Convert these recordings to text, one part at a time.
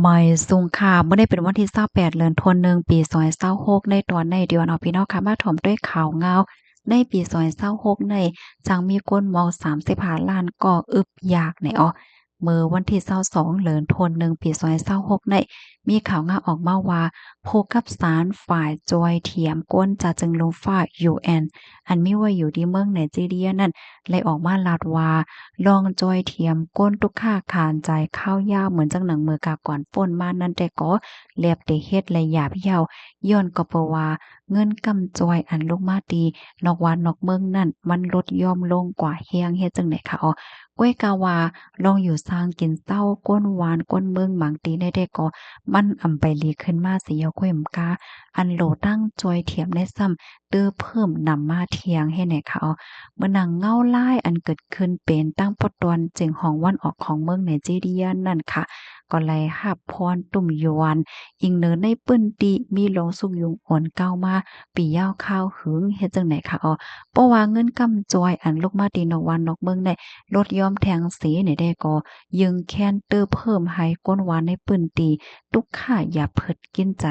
ไม่สูงค่ะเมื่อได้เป็นวันที่28เดือนธันวาคมปี2026ในตอนในเดือนเอาพี่น้องค่ะมาถมด้วยข่าวงาวในปี2026ในจังมีคนเมา35ล้านก่ออึบยากในเมื่อวันที่22เดือนธันวาคมปี2026ในมีข่าวงาวออกมาว่าผู้กับสารฝ่ายจอยเทียมก้นจะจึงลงฟ้า UN อันมีไว้อยู่ที่เมืองไนจีเรียนั่นเลยออกมาลาดว่าลองจอยเทียมก้นตุกค่าคานใจข้าวยาวเหมือนจังหนังมือกาก่อนป่นมานั่นแต่ก็เลียบได้เฮ็ดและหยาบเย้าย้อนก็เพราะว่าเงินกำจอยอันลงมาดีนอกวันนอกเมืองนั่นมันลดย่อมลงกว่าเฮียงเฮ็ดจังได๋คะก้วยกาว่าลองอยู่สร้างกินเศร้าก้นหวานก้นเมืองบางตีได้ได้ก็มันอำไปลีขึ้นมาสิยาก้วยมกาอันโหลตั้งจอยเทียมได้ซ้ำเตื้อเพิ่มนำมาเทียงให้ไหนคะเมื่อหนังเงาลายอันเกิดขึ้นเป็นตั้งปอตวนจึงห้องวันออกของเมืองไนจีเรียนั่นค่ะก็เลยหับพรตุ่มยวนอิงเนินในปื้นติมีลงสุกยุงอ่อนเก้ามาปียาวข้าวหึงเฮ็ดจังไหนคะเพราะว่าเงินกำจอยอันลูกมาตีนอกวันนอกเมืองได้ลดยอมแทงสีนี่ได้ก็ยึงแค้นเตื้อเพิ่มให้ก้นหวานในปื้นตีตุกข่าอย่าเพิดกินใจ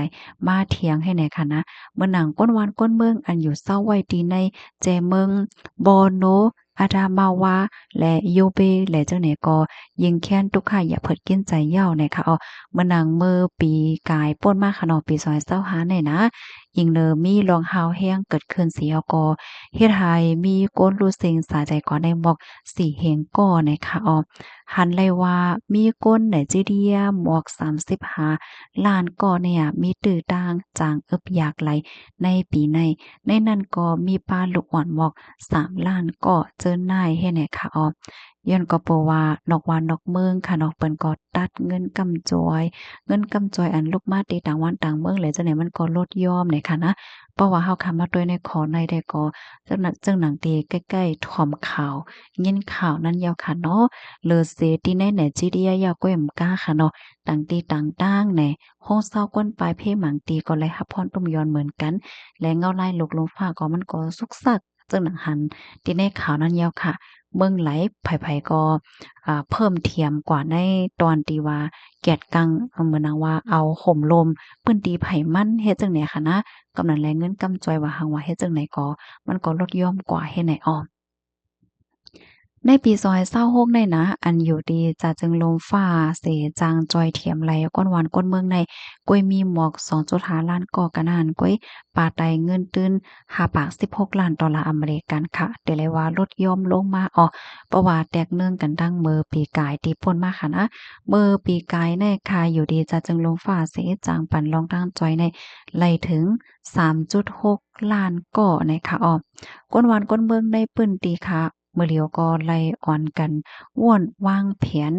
มาเถียงให้ไหนค่ะนะเมื่อหนังก้นหวานก้นเมืองอันอยู่เศร้าไว้ตีในแจเมืองบอโนอาดามาวาและโยเบและเจ้าเนี่ยก็ยิงแค้นตุกข่าอย่าเพิดกินใจเย้านะคะเมื่อหนังเมื่อปีกายป่นมาค่ะเนาะปี2025เนี่ยนะยิงเนอมีรองฮาวแห้งเกิดขึ้นสีก็เฮ็ดให้มีก้นรู้สึงสาใจก่อนในหมอกสีเหงก่อนะคะหันเลยว่ามีก้นไนจีเรียหมวก35ล้านก่อเนี่ยมีตื้อต่างจางอึบอยากไหลในปีในนั้นก็มีปลาลูกอ่อนหมอก3ล้านก่อเจิ้นนายให้แหน่ค่ะย้อนก็เพราะว่านอกวันนอกเมืองค่ะเนาะเปิ้นก็ตัดเงินกำจอยเงินกำจอยอันลูกมาตีต่างวันต่างเมืองเลยจังได๋มันก็ลดยอมเนี่ยค่ะนะเพราะว่าเฮาคำมาด้วยในขอในได้ก็จังหนังตีใกล้ๆถ่อมข่าวยินข่าวนั้นยาวค่ะเนาะเลอเสตีในไนจีเรียยาวก้อยมก้าค่ะเนาะต่างตีต่างต้างแหน่ห้องเศร้าก้นปลายเพหมังตีก็เลยรับพรตุ่มยอนเหมือนกัน และเงาลายหลกลงฟ้าก็มันก็สุกซักจังหนังหันที่ในข่าวนั้นยาวค่ะเบิ่งไหลไผๆก็เพิ่มเทียมกว่าในตอนที่ว่าแกดกังเหมือนนางว่าเอาห่มลมปื้นตีไผมันเฮ็ดจังได๋ค่ะนะกำนั้นแลเงินกำจ้อยว่าหังว่าเฮ็ดจังได๋ก็มันก็ลดย่อมกว่าเฮ็ดไหนในปี2026ได้นะอันอยู่ดีจะจึงลมฟ้าเสจางจอยเทียมไหลก้อนหวานก้นเมืองในกวยมีหมอก2.5ล้านก่อกันหันกวยปาไตเงินตื้น5ปาก16ล้านดอลลาร์อเมริกันค่ะแต่เลยว่าลดย่อมลงมาเพราะว่าแตกเนื่องกันดั้งเมื่อปีกายที่พ้นมาค่ะนะเมื่อปีกายในค่ะอยู่ดีจะจึงลมฟ้าเสจางปันรองทางจอยในไหลถึง3.6ล้านก่อนะคะก้นหวานก้นเมืองในปื้นตีค่ะเมื่อเลียวก็ไล่อ่อนกันว่วนวางแผน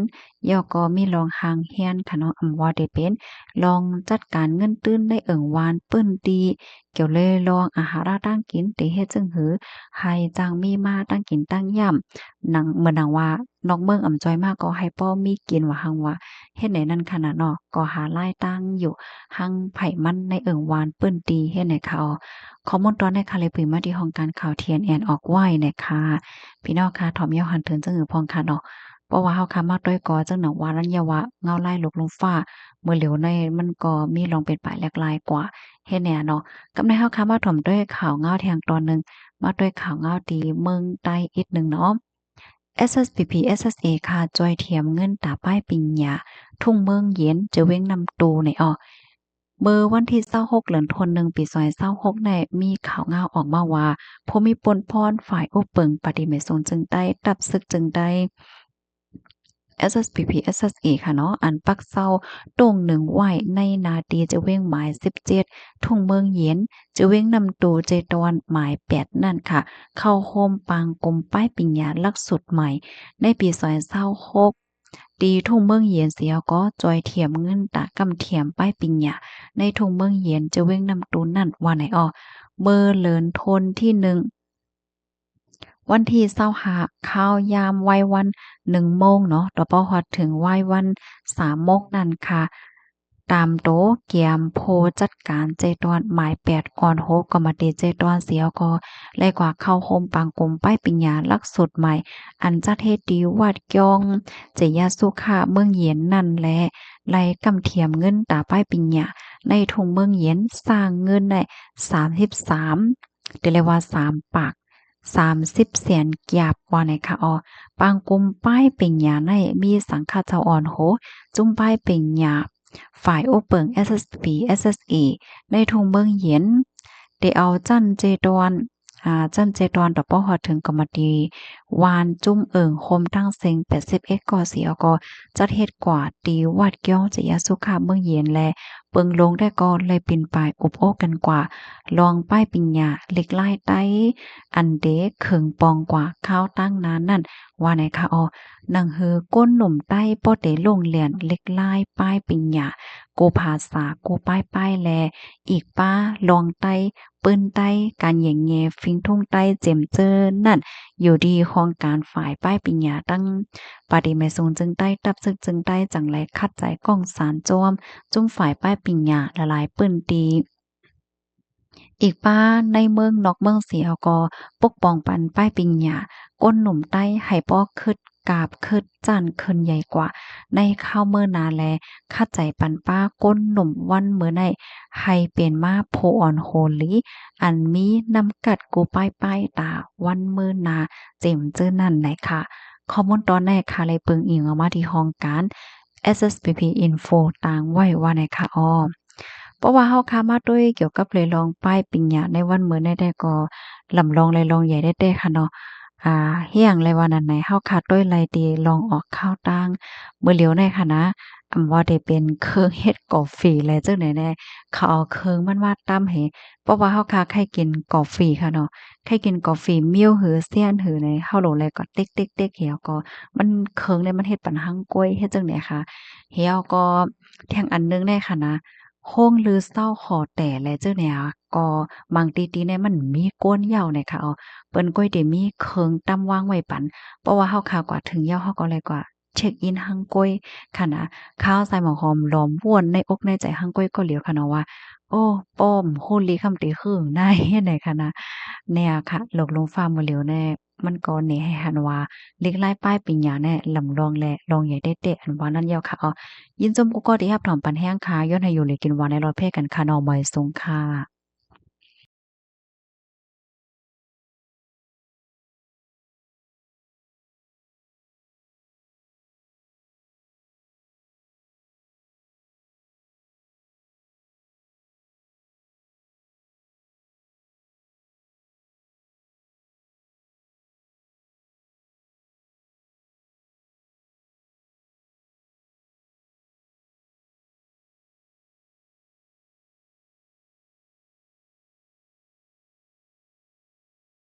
ย่อก็มีลองหางเฮียนค่ะเนาะว่าได้เป็นลองจัดการเงินตื้นได้เอิ่งวานปื้นดีเกี่ยวเลยลองอาหาราตั้งกินติเฮ็ดจึงหือให้จังมีมาตั้งกินตั้งย่ำหนังเหมือนหนังว่านอกเมืองจ้อยมากก็ให้ป้อมีกินว่าหังว่าเฮ็ดไหนนั่นขนาดเนาะก็หารายตั้งอยู่หังไผมันในเอิ่งวานปื้นดีเฮ็ดไหนค่ะข้อมูลตอนในค่ะเลยปึงมาที่ห้องการข่าว TNN ออกไว้นะคะ พี่น้องค่ะถ่อมเยาหันเถินจังหือพองค่ะเนาะเพราะว่าเฮาคำมาด้วยกอจังหนังวารัญญาวะเงาไล่ลกลงฟ้าเมื่อเหลียวในมันก็มีลองเป็นปลายแหลกลายกว่าเฮ็ดแหน่เนาะกำในเฮาคำมาถ่อมด้วยข่าวเงาแทงตอนหนึ่งมาด้วยข่าวเงาตีเมืองใต้อีกหนึ่งเนาะ SSPP SSA ค่ะจอยเทียมเงินตาป้ายปิงหยาทุ่งเมืองเย็นจะเว้งนำตูในเมื่อวันที่26เดือนธันวาคมปี2026ในมีข่าวงาวออกมาว่าผู้มีปนพรฝ่ายอุปเปิงปฏิเมสนจึงได้ตับศึกจึงได้ SSPP SSA ค่ะเนาะอันปักเซาตรงหนึ่งไหวในนาดีจะเว้งหมาย17ทุ่งเมืองเย็นจะเว้งนำตูเจตอนหมาย8นั่นค่ะเข้าโฮมปางกลมป้ายปิญญาลักสุดใหม่ในปี2026ตีทุ่งเมืองเยียนเสียก็จอยเทียมเงินตากำเทียมป้ายปิญญาในทุ่งเมืองเยียนจะเว้งนำตูนั่นว่าไหนเมื่อเลินทนที่1วันที่25ข้าวยามวัยวัน1โมงเนาะต่อปอฮอดถึงวัยวัน3โมงนั่นค่ะ ตามโตเกียมโพจัดการเจตวนหมาย8อ่อนโฮก็มาเตเจตวนเสียก็เลยกว่าเข้าโฮมปังกลมป้ายปิญญาลักสุดใหม่อันจัดเฮ็ดดีวัดยองเจยาสุขาเมืองเย็นนั่นแหละไล่กำเทียมเงินตาป้ายปิญญาในทุ่งเมืองเย็นสร้างเงินได้33เรียกว่า3ปาก30เสียนกยาบว่าไหนคะอ๋อปางกุมป้ายปิญญาในมีสังฆาเจ้าอ่อนโหจุ้มป้ายปิญญาฝ่ายโอเปิง SSP SSE ในทุ่งเมืองเย็นได้เอาจันเจดอนจันเจดอนต่อป้อฮอดถึงกรรมดีวานจุ้มเอิงโคมทั้งเซ็ง81ก่อเสียก็จัดเฮ็ดกว่าตีวัดเกี้ยวจะยาสุขาเมืองเย็นแลเปิงลงได้ก็เลยปินปลายอุบโอ้กันกว่าลองป้ายปิญญาเล็กไล่ใต้อันเดเขิงปองกว่าข้าวตั้งนานนั่นว่าไหนคะอ๋อหนังฮือก้นหนุ่มใต้ป้อเตลงเรียนเล็กไล่ป้ายปิญญาโกภาษาโกป้ายแลอีกป้าลองใต้ปืนใต้การแยงแยฟิงทุ่งใต้เจ็มเจอนั่นอยู่ดีของการฝ่ายป้ายปิญญาตั้งปาฏิไม่ทรงจึงใต้ตับซึกจึงใต้จังไรคัดใจก้องสารโจมจุ้มฝ่ายป้ายปิญญาละลายปืนตีอีกป้าในเมืองนอกเมืองเสียก็ปกป้องปันป้ายปิญญาก้นหนุ่มใต้ให้ป้อคึดกาบคึดจานขึ้นใหญ่กว่าในข้าวเมื่อนาแลคัดใจปันป้าก้นหนุ่มวันเมื่อในให้เป็นมาโพอ่อนโฮลีอันมีนำกัดกูป้ายตาวันเมื่อนาเจ็มเจอนั่นไหนค่ะข้อมูลตอนแรกค่ะเลยเปิงอิงออกมาที่ห้องการ SSPP Info ต่างไว้ว่าไหนค่ะอ้อเพราะว่าเฮาค้ามาด้วยเกี่ยวกับเลยลองป้ายปิญญาในวันมื้อใดๆก็ลำลองเลยลองใหญ่ได้ๆค่ะเนาะเฮียงเลยว่านั้นไหนเฮาขาดด้วยไรดีลองออกข้าวตังมื้อเหลียวในค่ะนะว่าได้เป็นเครื่องเฮ็ดกาแฟเลยจังได๋แน่เขาเอาเครื่องมันมาตำให้เพราะว่าเฮาค้าใครกินกาแฟค่ะเนาะใครกินกาแฟมิ้วหือเซียนหือในเฮาโหลเลยก็เต๊กๆๆเหี่ยวก็มันเครื่องเนี่ยมันเฮ็ดปันหังก้วยเฮ็ดจังได๋คะเหี่ยวก็แถงอันหนึงได้ค่ะนะ โค้งลือเศร้าขอแต่และเจ้าเนี่ยก็บางตีๆเนี่ยมันมีก้นยาวเนี่ยค่ะเปิ้นก้อยได้มีเคิงตำวางไว้ปันเพราะว่าเฮาข่าวกว่าถึงยาวเฮาก็เลยกว่าเช็กอินหังก้อยค่ะนะข้าวใส่หมอหอมหลอมม่วนในอกในใจหังก้อยก็เหลียวค่ะเนาะว่าโอ้ป้อมโฮลีคำติคือหน้าเฮ็ดไหนค่ะนะเนี่ยค่ะหลกลงฟ้าบ่เหลียวแน่มันก็แหน่ให้หันว่าเล็กลายป้ายปิญญาแน่ลำลองแลลองใหญ่ได้เตะอันว่านั่นยาวค่ะยินจมกูก็ดีรับถอมปันแห้งค่ะย้อนให้อยู่เลยกินหวานในรอดเพ่กันค่ะน้องใบสูงค่ะ